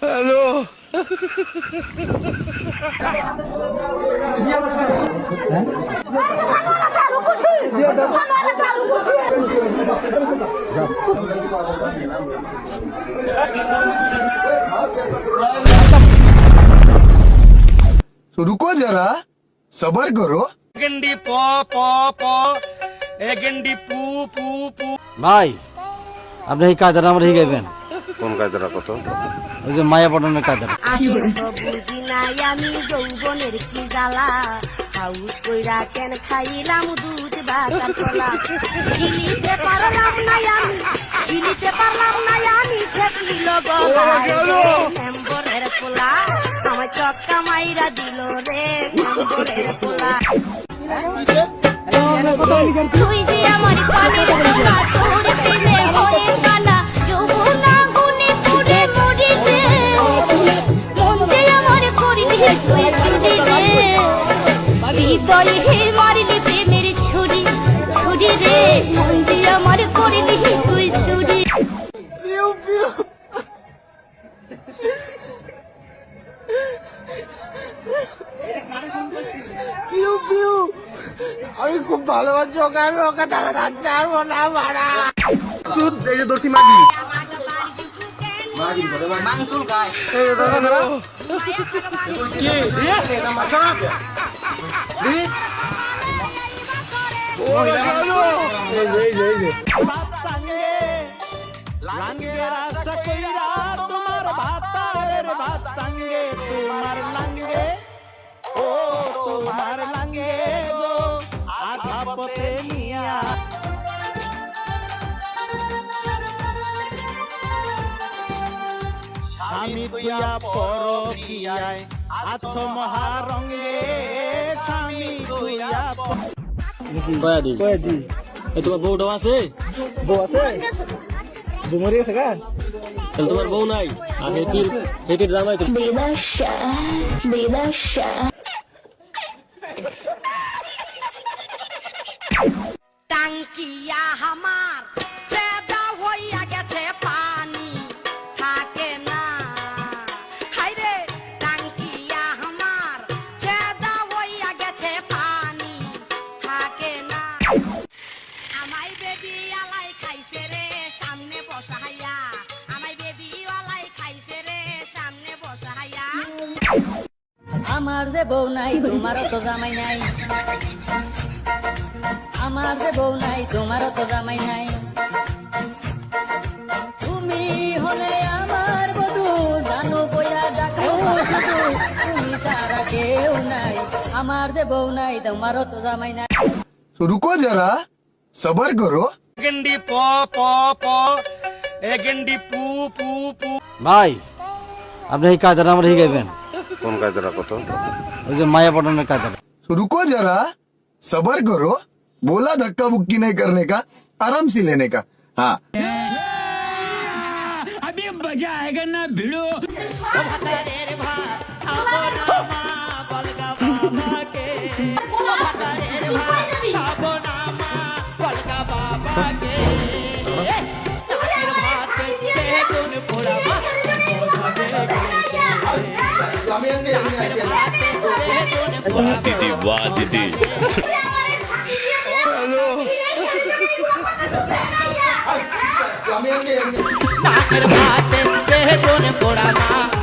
Hello. तो रुको जरा सबर करो। গেন্ডি প প প এ গেন্ডি পু পু পু। ভাই আপনি এই কায়দাটা আমরা শিখাইবেন? কোন কায়দাটা কত? ওই যে মায়া পটনের কায়দাটা। বুঝি নাই আমি যৌবনের কি জ্বালা, হাউস কইরা কেন খাইলাম দুধ বাতার কলা। গিলিতে পারলাম নাই আমি, গিলিতে পারলাম নাই আমি, ঠেকিল মেম্বরের পোলা, আমার চক্কা মাইরা দিল রে মেম্বরের পোলা। তুই যে আমার পানির সোনা, তোর প্রেমে হয়ে কানা, যৌবনা গুনে পুরে মরিতে, মন যে আমার করলি তুই চুরি রে, হৃদয়ে হে মারলি প্রেমের ছুরি, ছুরি রে, মন যে আমার করলি তুই চুরি। আমি খুব ভালোবাসি ওকে, আমি ওকে তারা থাকতে পারবো না মারা। চুপ, এই যে দর্শি মাগি মাংসুল গায়। কি আচ্ছা না স্বামী তুইয়া পরকিয়ায় আছো মহারঙ্গে, স্বামী তুইয়া কয়াদি এই তোমার বউটাও আছে? বউ আছে? বউ মরে গেছে গা? তাহলে তোমার বউ নাই আর হেতির জামাই তো। টাঙ্কিয়া হামার চেদা হইয়া গেছে, পানি থাকে না, হাইরে টাঙ্কিয়া হামার চেদা হইয়া গেছে, পানি থাকে না। আমাই বেবি আলাই খাইছে রে সামনে বসাইয়া, আমাই বেবি আলাই খাইছে রে সামনে বসাইয়া। আমার যে বউ নাই তোমারও তো জামাই নাই, আমার যে বউ নাই তোমারও তো জামাই নাই, তুমি হলে আমার বধূ, জানো বইয়া ডাকো শুধু, তুমি ছাড়া কেউ নাই, আমার যে বউ নাই তোমারও তো জামাই নাই। तो रुको जरा सबर करो। গেন্ডি প প প এ গেন্ডি পু পু পু। ভাই আপনি এই কায়দাটা আমরা শিখাইবেন? কোন কায়দাটা কত? ওই যে মায়া পটনের কায়দাটা। तो रुको जरा सबर करो, बोला धक्का बुक्की नहीं करने का, आराम से लेने का। हाँ अभी मजा आएगा ना भिड़ो। दीदी वाह दीदी। নাকের ভাতে দেহে কোনে পোড়া মা।